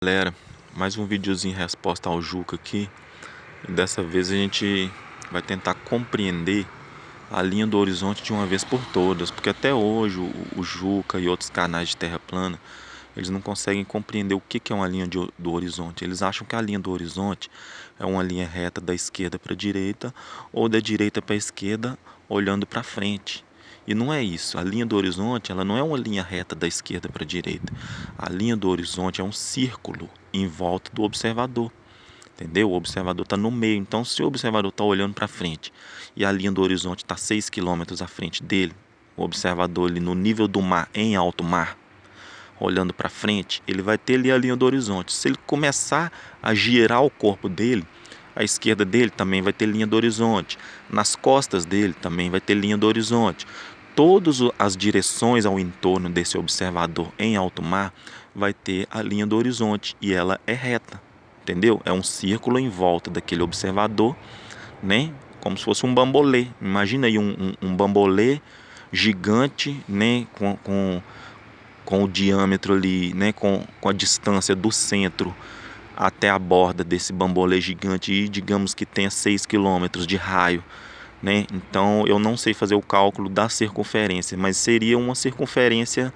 Galera, mais um videozinho em resposta ao Juca aqui. E dessa vez a gente vai tentar compreender a linha do horizonte de uma vez por todas, porque até hoje o Juca e outros canais de terra plana, eles não conseguem compreender o que é uma linha do horizonte. Eles acham que a linha do horizonte é uma linha reta da esquerda para a direita ou da direita para a esquerda olhando para frente. E não é isso. A linha do horizonte, ela não é uma linha reta da esquerda para a direita. A linha do horizonte é um círculo em volta do observador. Entendeu? O observador está no meio. Então, se o observador está olhando para frente e a linha do horizonte está 6 quilômetros à frente dele, o observador ali no nível do mar, em alto mar, olhando para frente, ele vai ter ali a linha do horizonte. Se ele começar a girar o corpo dele, a esquerda dele também vai ter linha do horizonte. Nas costas dele também vai ter linha do horizonte. Todas as direções ao entorno desse observador em alto mar vai ter a linha do horizonte e ela é reta, entendeu? É um círculo em volta daquele observador, né? Como se fosse um bambolê. Imagina aí um bambolê gigante, né? Com o diâmetro ali, né? Com a distância do centro até a borda desse bambolê gigante e digamos que tenha 6 quilômetros de raio, né? Então eu não sei fazer o cálculo da circunferência, mas seria uma circunferência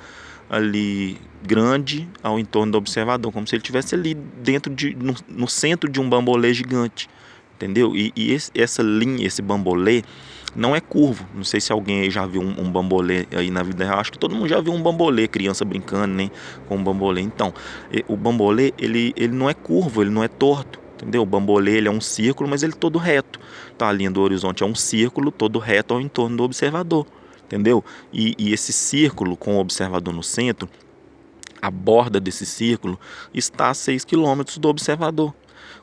ali grande ao entorno do observador, como se ele estivesse ali no centro de um bambolê gigante, entendeu? Essa linha, esse bambolê não é curvo. Não sei se alguém aí já viu um bambolê aí na vida real. Acho que todo mundo já viu um bambolê, criança brincando, né, com um bambolê. Então, o bambolê, ele não é curvo, ele não é torto. Entendeu? O bambolê ele é um círculo, mas ele é todo reto. Então a linha do horizonte é um círculo todo reto ao entorno do observador. Entendeu? E esse círculo com o observador no centro, a borda desse círculo está a 6 quilômetros do observador.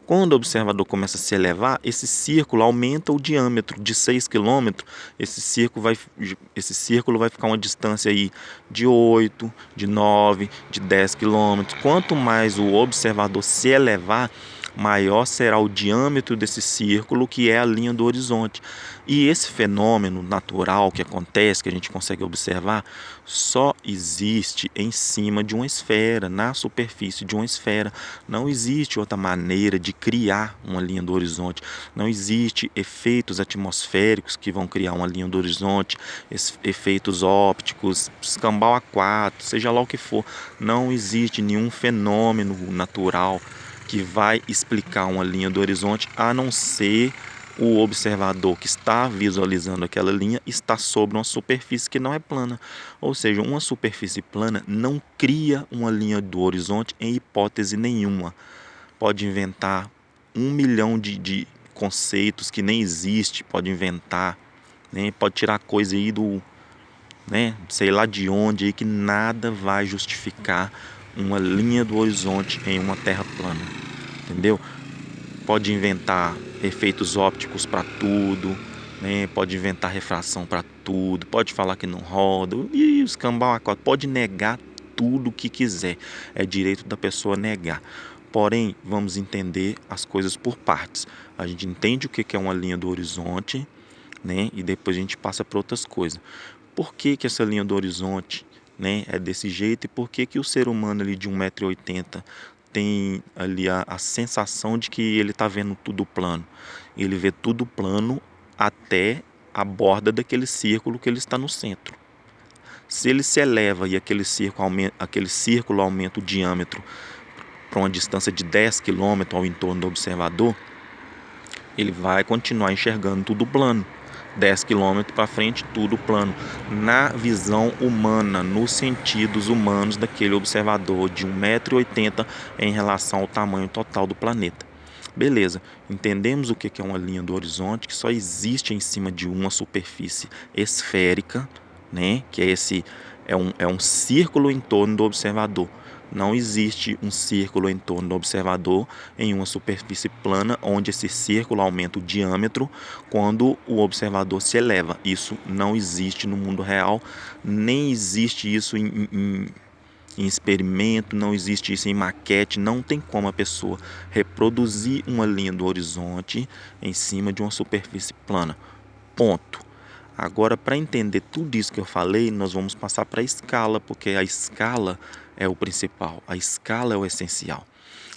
Quando o observador começa a se elevar, esse círculo aumenta o diâmetro de 6 quilômetros. Esse círculo vai ficar uma distância aí de 8, de 9, de 10 quilômetros. Quanto mais o observador se elevar, maior será o diâmetro desse círculo, que é a linha do horizonte. E esse fenômeno natural que acontece, que a gente consegue observar, só existe em cima de uma esfera, na superfície de uma esfera. Não existe outra maneira de criar uma linha do horizonte. Não existe efeitos atmosféricos que vão criar uma linha do horizonte, efeitos ópticos, escambau A4, seja lá o que for. Não existe nenhum fenômeno natural que vai explicar uma linha do horizonte, a não ser o observador que está visualizando aquela linha está sobre uma superfície que não é plana. Ou seja, uma superfície plana não cria uma linha do horizonte em hipótese nenhuma. Pode inventar 1 milhão de conceitos que nem existe, pode inventar, né? Pode tirar coisa aí do, né, sei lá de onde aí, que nada vai justificar uma linha do horizonte em uma terra plana, entendeu? Pode inventar efeitos ópticos para tudo, né? Pode inventar refração para tudo, pode falar que não roda, e os cambau a quatro, pode negar tudo o que quiser, é direito da pessoa negar. Porém, vamos entender as coisas por partes. A gente entende o que é uma linha do horizonte, né? E depois a gente passa para outras coisas. Por que essa linha do horizonte, né, é desse jeito, e por que o ser humano ali de 1,80 m tem ali a sensação de que ele está vendo tudo plano? Ele vê tudo plano até a borda daquele círculo que ele está no centro. Se ele se eleva e aquele círculo aumenta o diâmetro para uma distância de 10 quilômetros ao entorno do observador, ele vai continuar enxergando tudo plano. 10 quilômetros para frente, tudo plano. Na visão humana, nos sentidos humanos daquele observador de 1,80 m em relação ao tamanho total do planeta. Beleza, entendemos o que é uma linha do horizonte, que só existe em cima de uma superfície esférica, né? Que é um círculo em torno do observador. Não existe um círculo em torno do observador em uma superfície plana, onde esse círculo aumenta o diâmetro quando o observador se eleva. Isso não existe no mundo real, nem existe isso em experimento, não existe isso em maquete. Não tem como a pessoa reproduzir uma linha do horizonte em cima de uma superfície plana. Ponto. Agora, para entender tudo isso que eu falei, nós vamos passar para a escala, porque a escala é o principal, a escala é o essencial.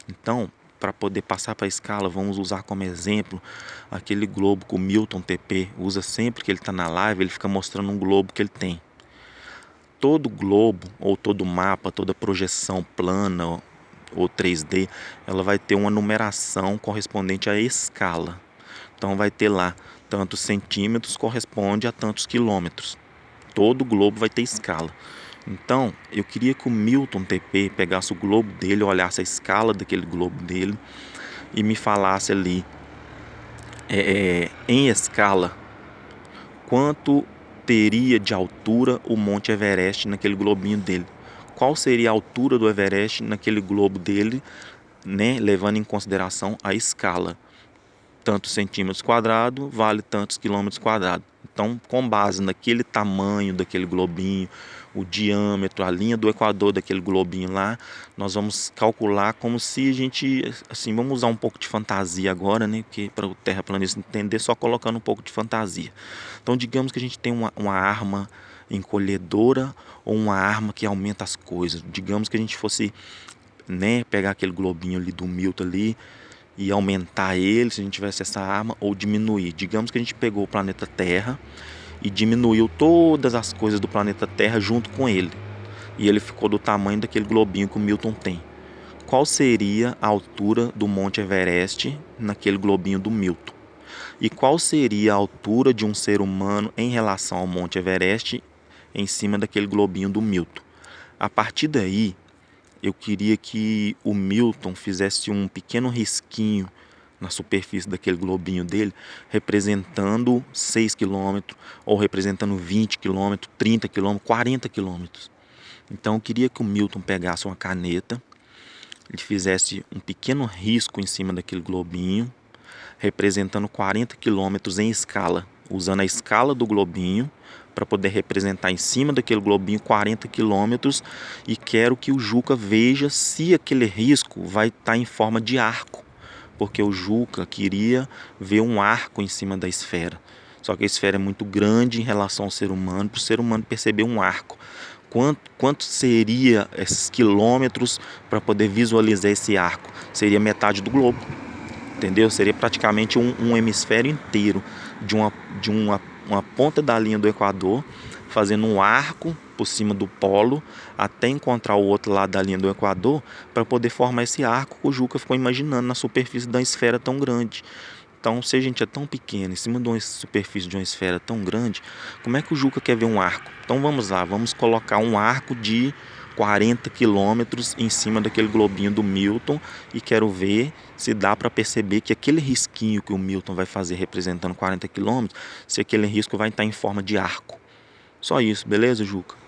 Então, para poder passar para a escala, vamos usar como exemplo aquele globo que o Milton TP usa sempre que ele está na live, ele fica mostrando um globo que ele tem. Todo globo, ou todo mapa, toda projeção plana ou 3D, ela vai ter uma numeração correspondente à escala. Então vai ter lá tantos centímetros corresponde a tantos quilômetros. Todo globo vai ter escala. Então, eu queria que o Milton TP pegasse o globo dele, olhasse a escala daquele globo dele e me falasse ali, em escala, quanto teria de altura o Monte Everest naquele globinho dele. Qual seria a altura do Everest naquele globo dele, né, levando em consideração a escala. Tantos centímetros quadrados vale tantos quilômetros quadrados. Então, com base naquele tamanho daquele globinho, o diâmetro, a linha do equador daquele globinho lá, nós vamos calcular como se a gente, assim, vamos usar um pouco de fantasia agora, né? Porque para o terraplanista entender, só colocando um pouco de fantasia. Então, digamos que a gente tem uma arma encolhedora ou uma arma que aumenta as coisas. Digamos que a gente fosse, né, pegar aquele globinho ali do Milton ali e aumentar ele se a gente tivesse essa arma, ou diminuir. Digamos que a gente pegou o planeta Terra e diminuiu todas as coisas do planeta Terra junto com ele, e ele ficou do tamanho daquele globinho que o Milton tem. Qual seria a altura do Monte Everest naquele globinho do Milton? E qual seria a altura de um ser humano em relação ao Monte Everest em cima daquele globinho do Milton? A partir daí, eu queria que o Milton fizesse um pequeno risquinho na superfície daquele globinho dele, representando 6 quilômetros, ou representando 20 quilômetros, 30 quilômetros, 40 quilômetros. Então eu queria que o Milton pegasse uma caneta, ele fizesse um pequeno risco em cima daquele globinho, representando 40 quilômetros em escala, usando a escala do globinho para poder representar em cima daquele globinho 40 quilômetros, e quero que o Juca veja se aquele risco vai estar em forma de arco, porque o Juca queria ver um arco em cima da esfera. Só que a esfera é muito grande em relação ao ser humano, para o ser humano perceber um arco. Quanto seria esses quilômetros para poder visualizar esse arco? Seria metade do globo. Entendeu? Seria praticamente um hemisfério inteiro de uma ponta da linha do Equador, fazendo um arco por cima do polo até encontrar o outro lado da linha do Equador, para poder formar esse arco que o Juca ficou imaginando na superfície da esfera tão grande. Então, se a gente é tão pequeno em cima de uma superfície de uma esfera tão grande, como é que o Juca quer ver um arco? Então vamos lá, vamos colocar um arco de 40 quilômetros em cima daquele globinho do Milton, e quero ver se dá para perceber que aquele risquinho que o Milton vai fazer representando 40 quilômetros, se aquele risco vai estar em forma de arco. Só isso, beleza, Juca?